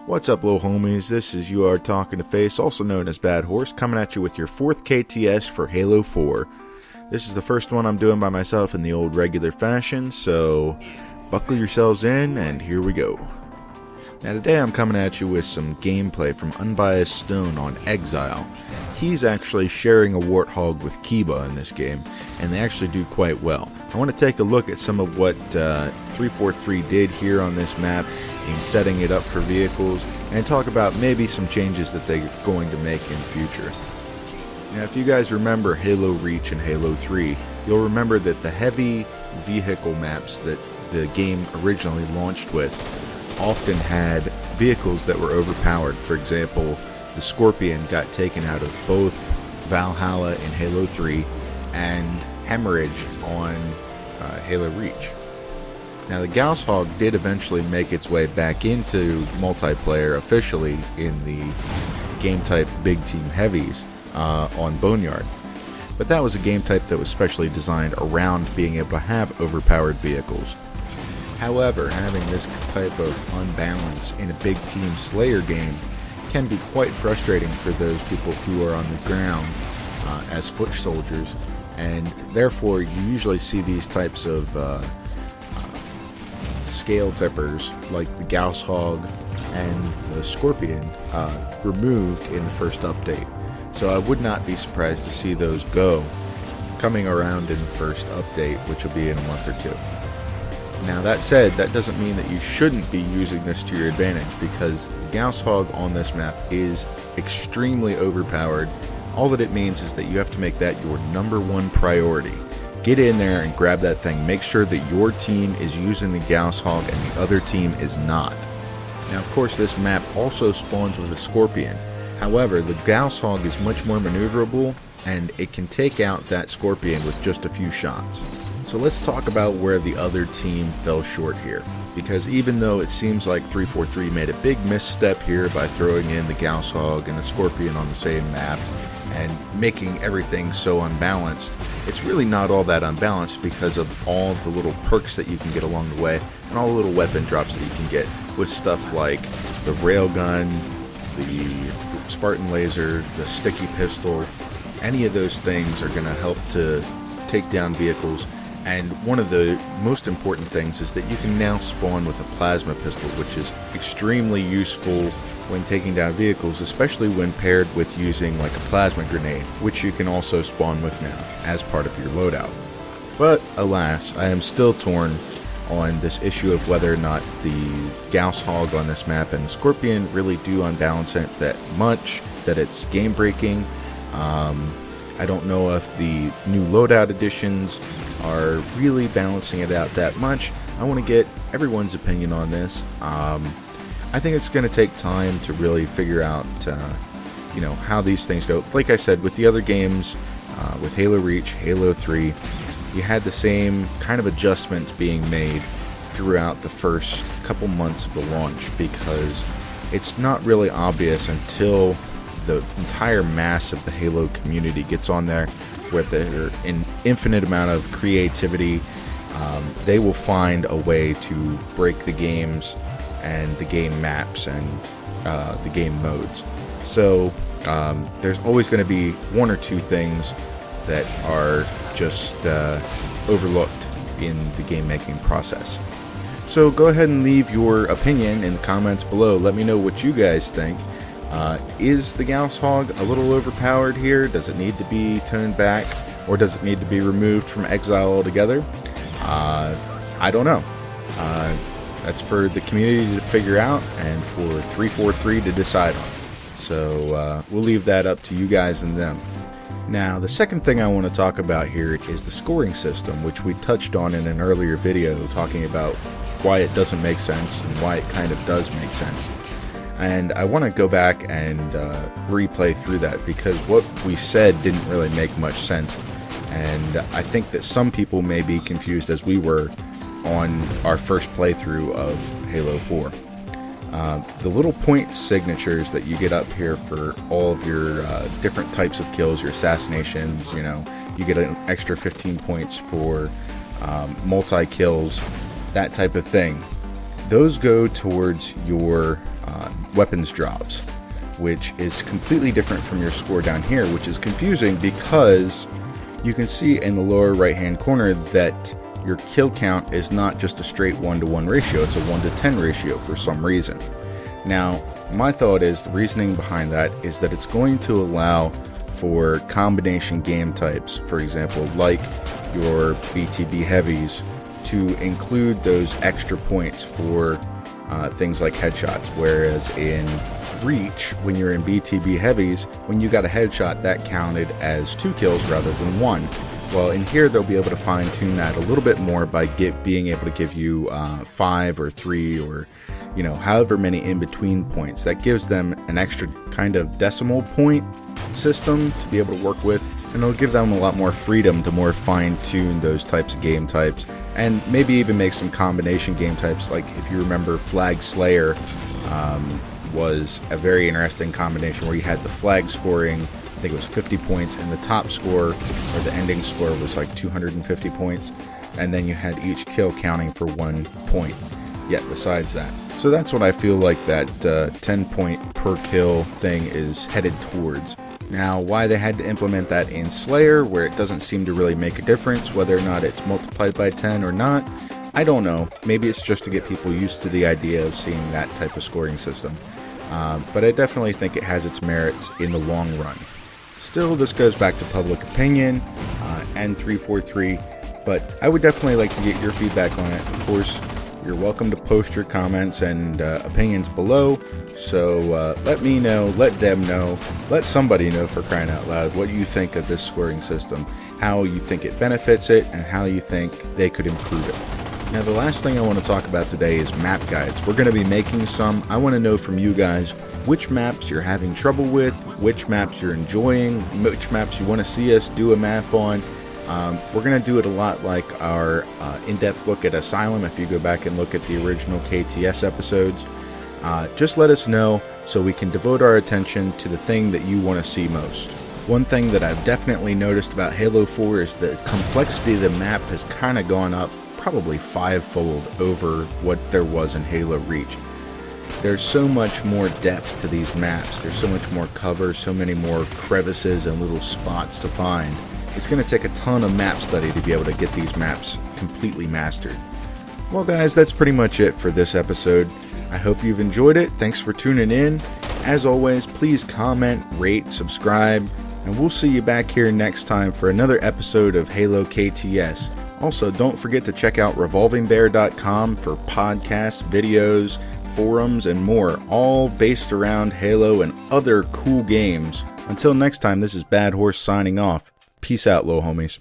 What's up, little homies? This is You Are Talking to Face, also known as Bad Horse, coming at you with your 4th KTS for Halo 4. This is the first one I'm doing by myself in the old regular fashion, so buckle yourselves in, and here we go. Now today I'm coming at you with some gameplay from Unbiased Stone on Exile. He's actually sharing a Warthog with Kiba in this game, and they actually do quite well. I want to take a look at some of what 343 did here on this map in setting it up for vehicles, and talk about maybe some changes that they're going to make in the future. Now, if you guys remember Halo Reach and Halo 3, you'll remember that the heavy vehicle maps that the game originally launched with often had vehicles that were overpowered. For example, the Scorpion got taken out of both Valhalla in Halo 3 and Hemorrhage on Halo Reach. Now, the Gauss Hog did eventually make its way back into multiplayer officially in the game type Big Team Heavies on Boneyard. But that was a game type that was specially designed around being able to have overpowered vehicles. However, having this type of unbalance in a Big Team Slayer game can be quite frustrating for those people who are on the ground as foot soldiers, and therefore you usually see these types of scale tippers like the Gauss Hog and the Scorpion removed in the first update. So I would not be surprised to see those go coming around in the first update, which will be in a month or two. Now, that said, that doesn't mean that you shouldn't be using this to your advantage, because the Gauss Hog on this map is extremely overpowered. All that it means is that you have to make that your #1 priority. Get in there and grab that thing. Make sure that your team is using the Gauss Hog and the other team is not. Now, of course, this map also spawns with a Scorpion. However, the Gauss Hog is much more maneuverable, and it can take out that Scorpion with just a few shots. So let's talk about where the other team fell short here. Because even though it seems like 343 made a big misstep here by throwing in the Gauss Hog and the Scorpion on the same map and making everything so unbalanced, it's really not all that unbalanced because of all the little perks that you can get along the way and all the little weapon drops that you can get with stuff like the railgun, the Spartan laser, the sticky pistol. Any of those things are going to help to take down vehicles. And one of the most important things is that you can now spawn with a plasma pistol, which is extremely useful when taking down vehicles, especially when paired with using like a plasma grenade, which you can also spawn with now as part of your loadout. But alas, I am still torn on this issue of whether or not the Gauss Hog on this map and the Scorpion really do unbalance it that much, that it's game breaking. I don't know if the new loadout additions are really balancing it out that much. I want to get everyone's opinion on this. I think it's going to take time to really figure out, how these things go. Like I said, with the other games, with Halo Reach, Halo 3, you had the same kind of adjustments being made throughout the first couple months of the launch, because it's not really obvious until the entire mass of the Halo community gets on there with their infinite amount of creativity. They will find a way to break the games and the game maps and the game modes. So there's always going to be one or two things that are just overlooked in the game making process. So go ahead and leave your opinion in the comments below. Let me know what you guys think. Is the Gauss Hog a little overpowered here? Does it need to be toned back, or does it need to be removed from Exile altogether? I don't know. That's for the community to figure out and for 343 to decide on. So we'll leave that up to you guys and them. Now, the second thing I want to talk about here is the scoring system, which we touched on in an earlier video talking about why it doesn't make sense and why it kind of does make sense. And I want to go back and replay through that, because what we said didn't really make much sense, and I think that some people may be confused as we were on our first playthrough of Halo 4. The little point signatures that you get up here for all of your different types of kills, your assassinations, you get an extra 15 points for multi-kills, that type of thing. those go towards your weapons drops, which is completely different from your score down here, which is confusing because you can see in the lower right hand corner that your kill count is not just a straight 1-to-1 ratio, it's a 1-to-10 ratio for some reason. Now, my thought is, the reasoning behind that is that it's going to allow for combination game types, for example, like your BTB heavies, to include those extra points for things like headshots, whereas in Reach, when you're in BTB heavies, when you got a headshot, that counted as 2 kills rather than 1. Well, in here they'll be able to fine-tune that a little bit more by being able to give you 5 or 3 or however many in-between points. That gives them an extra kind of decimal point system to be able to work with, and it'll give them a lot more freedom to more fine-tune those types of game types, and maybe even make some combination game types. Like, if you remember, Flag Slayer was a very interesting combination where you had the flag scoring, I think it was 50 points, and the top score, or the ending score, was like 250 points, and then you had each kill counting for 1 point yet besides that. So that's what I feel like that 10 point per kill thing is headed towards. Now, why they had to implement that in Slayer, where it doesn't seem to really make a difference whether or not it's multiplied by 10 or not, I don't know. Maybe it's just to get people used to the idea of seeing that type of scoring system. But I definitely think it has its merits in the long run. Still, this goes back to public opinion, N343, but I would definitely like to get your feedback on it. Of course, you're welcome to post your comments and opinions below, so let me know, let them know, let somebody know, for crying out loud, what you think of this scoring system, how you think it benefits it, and how you think they could improve it. Now, the last thing I want to talk about today is map guides. We're going to be making some. I want to know from you guys which maps you're having trouble with, which maps you're enjoying, which maps you want to see us do a map on. We're going to do it a lot like our in-depth look at Asylum. If you go back and look at the original KTS episodes, just let us know so we can devote our attention to the thing that you want to see most. One thing that I've definitely noticed about Halo 4 is the complexity of the map has kind of gone up probably 5-fold over what there was in Halo Reach. There's so much more depth to these maps. There's so much more cover, so many more crevices and little spots to find. It's going to take a ton of map study to be able to get these maps completely mastered. Well, guys, that's pretty much it for this episode. I hope you've enjoyed it. Thanks for tuning in. As always, please comment, rate, subscribe, and we'll see you back here next time for another episode of Halo KTS. Also, don't forget to check out revolvingbear.com for podcasts, videos, forums, and more, all based around Halo and other cool games. Until next time, this is Bad Horse signing off. Peace out, little homies.